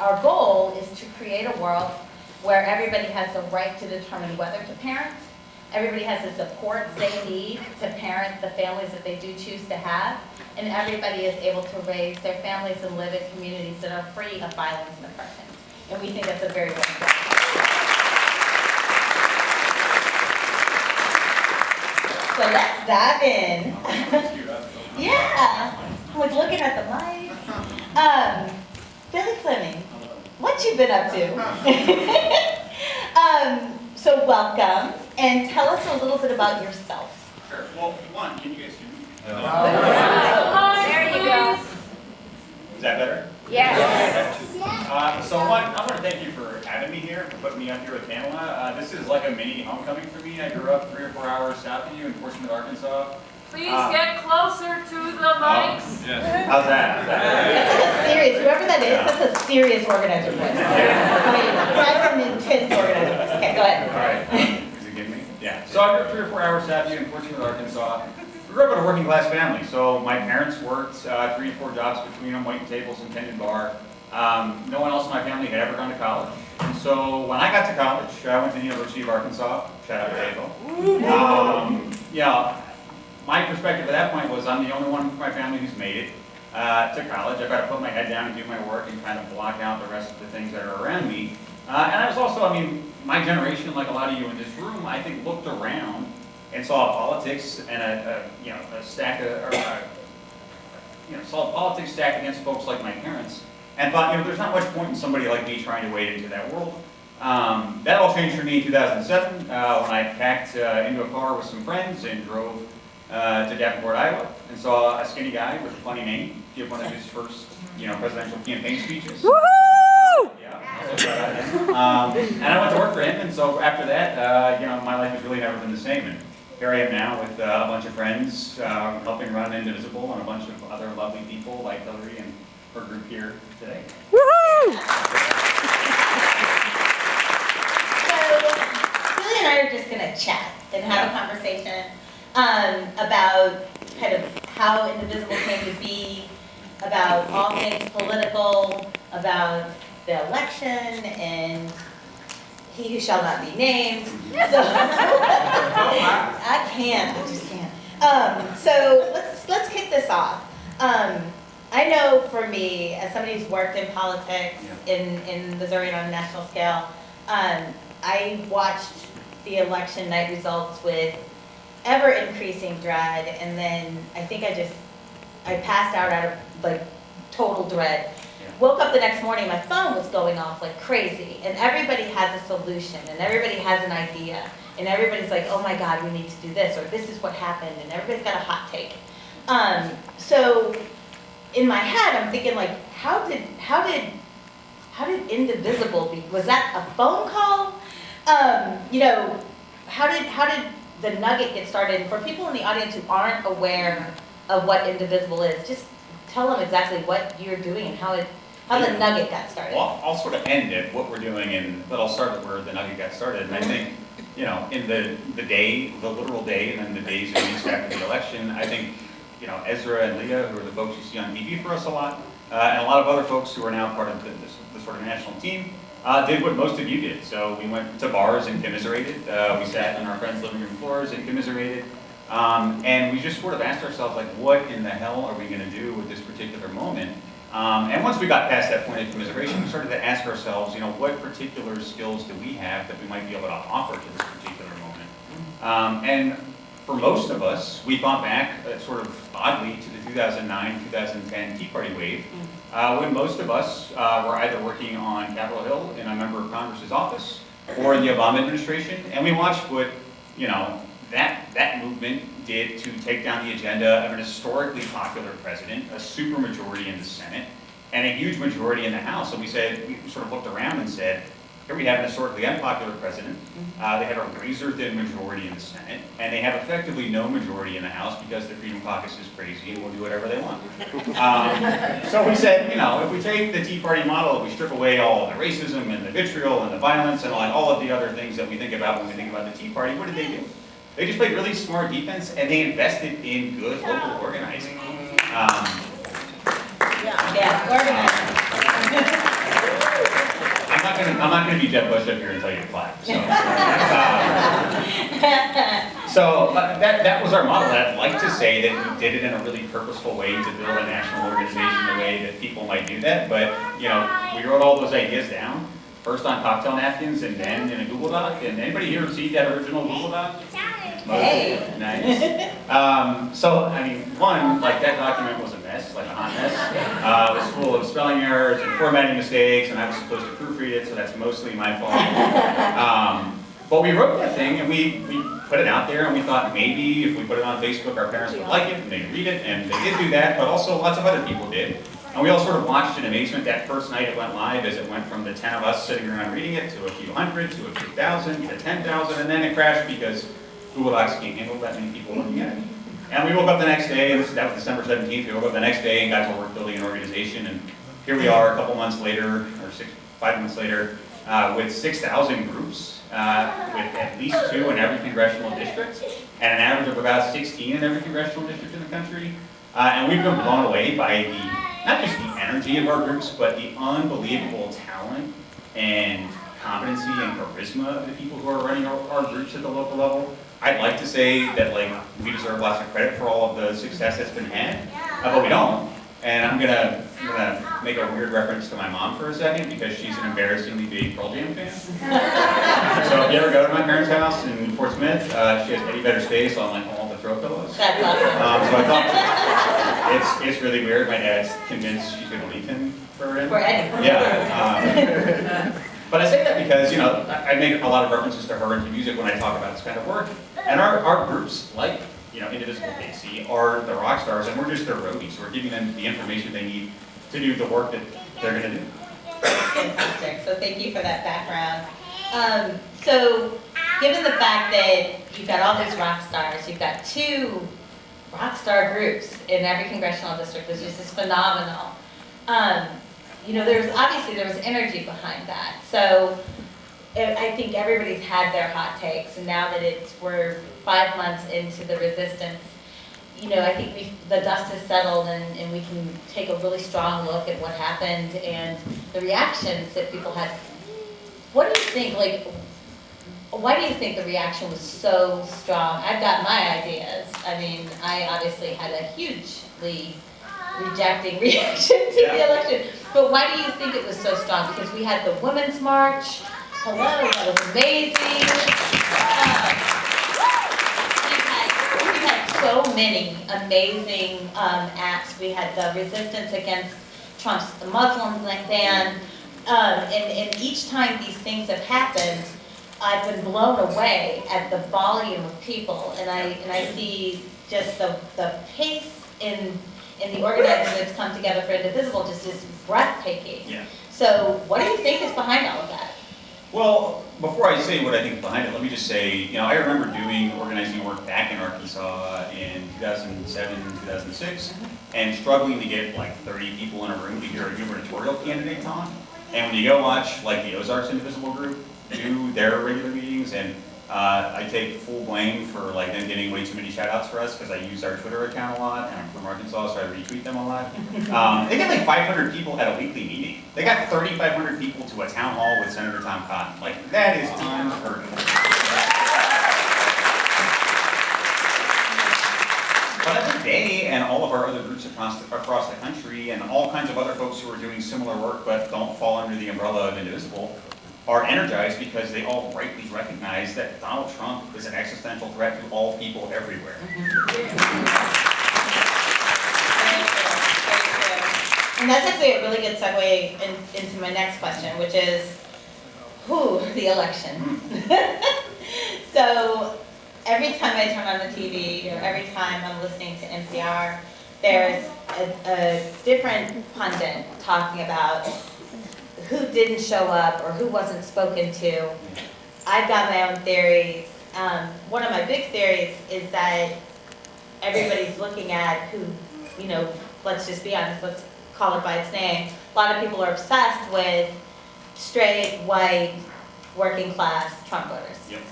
our goal is to create a world where everybody has the right to determine whether to parent. Everybody has the supports they need to parent the families that they do choose to have. And everybody is able to raise their families and live in communities that are free of violence and oppression. And we think that's a very important goal. So let's dive in. Yeah, I'm like looking at the mic. Billy Fleming, what you been up to? So welcome, and tell us a little bit about yourself. Sure. Well, one, can you guys hear me? There you go. Is that better? Yes. So one, I want to thank you for having me here, for putting me up here with Pamela. This is like a mini homecoming for me. I grew up 3 or 4 hours south of you in Portsmouth, Arkansas. Please get closer to the mics. Yes. How's that? That's like a serious, whoever that is, that's a serious organizer voice. I mean, that's an intense organizer voice. Okay, go ahead. All right. Is it getting me? Yeah. So I grew up 3 or 4 hours south of you in Portsmouth, Arkansas. We grew up in a working class family. So my parents worked 3 to 4 jobs between them, waiting tables and tending bar. No one else in my family had ever gone to college. And so when I got to college, I went to the University of Arkansas. Shout out to Able. My perspective at that point was I'm the only one from my family who's made it to college. I've got to put my head down and do my work and kind of block out the rest of the things that are around me. And I was also, my generation, like a lot of you in this room, I think looked around and saw politics and saw politics stacked against folks like my parents, and thought, there's not much point in somebody like me trying to wade into that world. That all changed for me in 2007 when I packed into a car with some friends and drove to Davenport, Iowa, and saw a skinny guy with a funny name give one of his first, presidential campaign speeches. Woohoo! And I went to work for him, and so after that, my life has really never been the same. And here I am now with a bunch of friends helping run Indivisible and a bunch of other lovely people like Hillary and her group here today. Woohoo! So, Billy and I are just going to chat and have a conversation about kind of how Indivisible came to be, about all things political, about the election, and he who shall not be named. So I just can't. So let's kick this off. I know for me, as somebody who's worked in politics in Missouri on a national scale, I watched the election night results with ever increasing dread, and then I think I passed out of total dread. Woke up the next morning, my phone was going off like crazy, and everybody has a solution, and everybody has an idea, and everybody's like, oh my God, we need to do this, or this is what happened, and everybody's got a hot take. So in my head, I'm thinking like, how did Indivisible be? Was that a phone call? How did the nugget get started? And for people in the audience who aren't aware of what Indivisible is, just tell them exactly what you're doing and how the nugget got started. Well, I'll sort of end at what we're doing, but I'll start at where the nugget got started. And I think, in the literal day, and then the days and weeks after the election, I think, Ezra and Leah, who are the folks you see on TV for us a lot, and a lot of other folks who are now part of the sort of national team, did what most of you did. So we went to bars and commiserated. We sat on our friends' living room floors and commiserated. And we just sort of asked ourselves, like, what in the hell are we going to do with this particular moment? And once we got past that point of commiseration, we started to ask ourselves, what particular skills do we have that we might be able to offer to this particular moment? And for most of us, we thought back sort of oddly to the 2009-2010 Tea Party wave, when most of us were either working on Capitol Hill in a member of Congress's office or in the Obama administration, and we watched what, that movement did to take down the agenda of an historically popular president, a supermajority in the Senate, and a huge majority in the House. So we sort of looked around and said, here we have an historically unpopular president. They have a razor-thin majority in the Senate, and they have effectively no majority in the House because the Freedom Caucus is crazy and will do whatever they want. So we said, if we take the Tea Party model, we strip away all of the racism and the vitriol and the violence and all of the other things that we think about when we think about the Tea Party, what did they do? They just played really smart defense, and they invested in good local organizing. Organizing. I'm not gonna be Jeb Bush up here and tell you to clap, so. That was our model. I'd like to say that we did it in a really purposeful way to build a national organization the way that people might do that, but, you know, we wrote all those ideas down, first on cocktail napkins and then in a Google Doc, and anybody here see that original Google Doc? Hey. Nice. So, I mean, one, like that document was a mess, like a hot mess. It was full of spelling errors and formatting mistakes, and I was supposed to proofread it, so that's mostly my fault. But we wrote that thing, and we put it out there, and we thought maybe if we put it on Facebook, our parents would like it, and they'd read it, and they did do that, but also lots of other people did. And we all sort of watched in amazement that first night it went live as it went from the 10 of us sitting around reading it to a few hundred, to a few thousand, to 10,000, and then it crashed because Google Docs can't handle that many people looking at it. And we woke up the next day, and that was December 17th, we woke up the next day and got to work building an organization, and here we are a couple months later, or 5 months later, with 6,000 groups, with at least 2 in every congressional district, and an average of about 16 in every congressional district in the country. And we've been blown away by not just the energy of our groups, but the unbelievable talent and competency and charisma of the people who are running our groups at the local level. I'd like to say that like we deserve lots of credit for all of the success that's been had, but we don't. And I'm gonna make a weird reference to my mom for a second because she's an embarrassingly big Pearl Jam fan. So if you ever go to my parents' house in Fort Smith, she has Eddie Vedder's face on like all the throw pillows. That's awesome. So I thought it's really weird. My dad's convinced she's gonna leave him for him. For Eddie. Yeah. But I say that because, you know, I make a lot of references to her and to music when I talk about this kind of work. And our groups, like, you know, Indivisible KC, are the rock stars, and we're just their roadies. So we're giving them the information they need to do the work that they're going to do. Fantastic. So thank you for that background. So given the fact that you've got all these rock stars, you've got 2 rock star groups in every congressional district, which is just phenomenal. You know, there was energy behind that. So I think everybody's had their hot takes, and now that we're 5 months into the resistance, you know, I think the dust has settled, and we can take a really strong look at what happened and the reactions that people had. What do you think? Like, why do you think the reaction was so strong? I've got my ideas. I mean, I obviously had a hugely rejecting reaction to the election. But why do you think it was so strong? Because we had the Women's March. Hello, that was amazing. We had so many amazing acts. We had the resistance against Trump's Muslim ban. And each time these things have happened, I've been blown away at the volume of people. And I see just the pace in the organizing that's come together for Indivisible just is breathtaking. Yeah. So what do you think is behind all of that? Well, before I say what I think is behind it, let me just say, you know, I remember doing organizing work back in Arkansas in 2007, 2006, and struggling to get like 30 people in a room to hear a gubernatorial candidate talk. And when you go watch like the Ozarks Indivisible group do their regular meetings, and I take full blame for like them getting way too many shout outs for us because I use our Twitter account a lot, and I'm from Arkansas, so I retweet them a lot. They get like 500 people at a weekly meeting. They got 3,500 people to a town hall with Senator Tom Cotton. Like, that is unheard of. But every day, and all of our other groups across the country, and all kinds of other folks who are doing similar work but don't fall under the umbrella of Indivisible, are energized because they all rightly recognize that Donald Trump is an existential threat to all people everywhere. And that's actually a really good segue into my next question, which is, the election. So every time I turn on the TV, or every time I'm listening to NPR, there's a different pundit talking about who didn't show up or who wasn't spoken to. I've got my own theories. One of my big theories is that everybody's looking at who, you know, let's just be honest, let's call it by its name. A lot of people are obsessed with straight, white, working class Trump voters. Yep.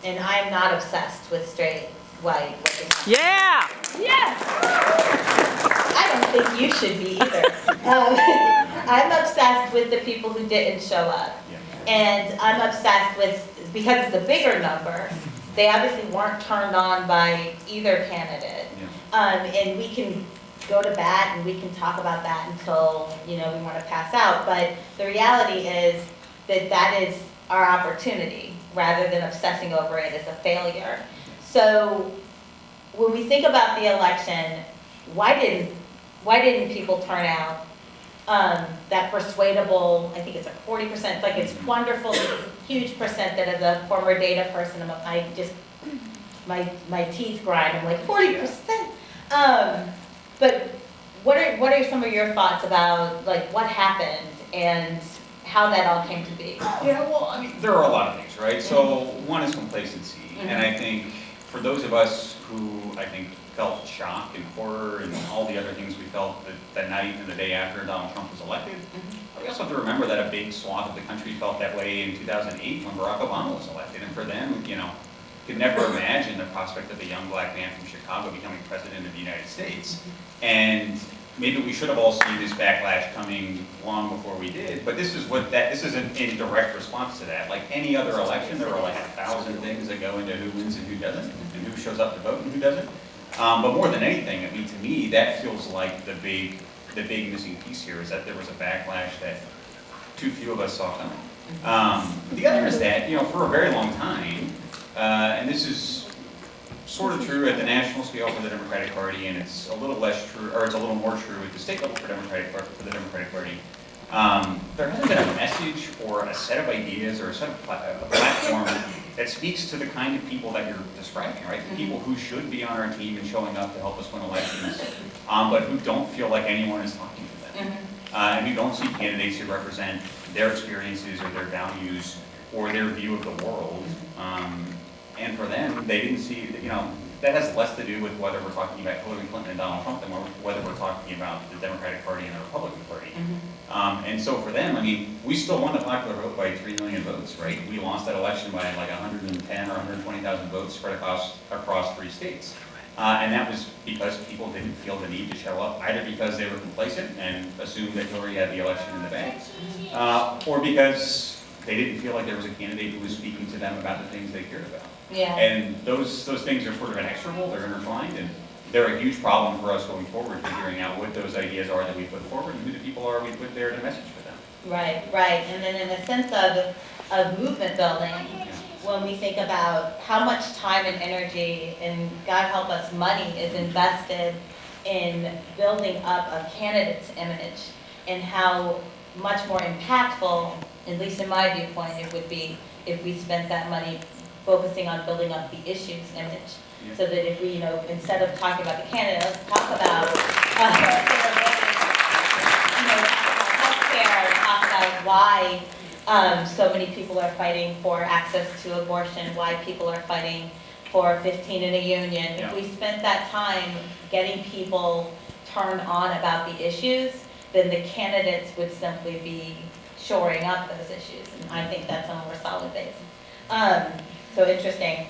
And I'm not obsessed with straight, white, working class. Yeah! I don't think you should be either. I'm obsessed obsessed with the people who didn't show up. Yeah. And I'm obsessed with, because it's a bigger number, they obviously weren't turned on by either candidate. And we can go to bat and we can talk about that until, we want to pass out. But the reality is that that is our opportunity, rather than obsessing over it as a failure. So when we think about the election, why didn't people turn out? That persuadable, I think it's like 40%, like it's wonderful, huge percent that as a former data person, my teeth grind, I'm like 40%. But what are some of your thoughts about like what happened and how that all came to be? Yeah, well, I mean, there are a lot of things, right? So one is complacency, and I think for those of us who I think felt shock and horror and all the other things we felt that night and the day after Donald Trump was elected, we also have to remember that a big swath of the country felt that way in 2008 when Barack Obama was elected, and for them, could never imagine the prospect of a young black man from Chicago becoming president of the United States. And maybe we should have all seen this backlash coming long before we did, but this is in direct response to that. Like any other election, there are like 1,000 things that go into who wins and who doesn't, and who shows up to vote and who doesn't. But more than anything, I mean, to me, that feels like the big missing piece here is that there was a backlash that too few of us saw coming. The other is that, for a very long time, and this is sort of true at the national scale for the Democratic Party, and it's a little less true, or it's a little more true at the state level for the Democratic Party. There hasn't been a message or a set of ideas or a set of a platform that speaks to the kind of people that you're describing, right? The people who should be on our team and showing up to help us win elections, but who don't feel like anyone is talking to them, and who don't see candidates who represent their experiences or their values or their view of the world. And for them, they didn't see, that has less to do with whether we're talking about Hillary Clinton and Donald Trump than whether we're talking about the Democratic Party and the Republican Party. And so for them, I mean, we still won the popular vote by 3 million votes, right? We lost that election by like 110 or 120,000 votes spread across 3 states. And that was because people didn't feel the need to show up, either because they were complacent and assumed that Hillary had the election in the bag, or because they didn't feel like there was a candidate who was speaking to them about the things they cared about. Yeah. And those things are sort of inexorable, they're intertwined, and they're a huge problem for us going forward, figuring out what those ideas are that we put forward and who the people are we put there to message for them. Right. And then in the sense of movement building, when we think about how much time and energy, and God help us, money is invested in building up a candidate's image, and how much more impactful, at least in my viewpoint, it would be if we spent that money focusing on building up the issues image. Yeah. So that if we, instead of talking about the candidate, let's talk about healthcare, talk about why so many people are fighting for access to abortion, why people are fighting for 15 in a union. Yeah. If we spent that time getting people turned on about the issues, then the candidates would simply be shoring up those issues. And I think that's on a more solid base. So interesting.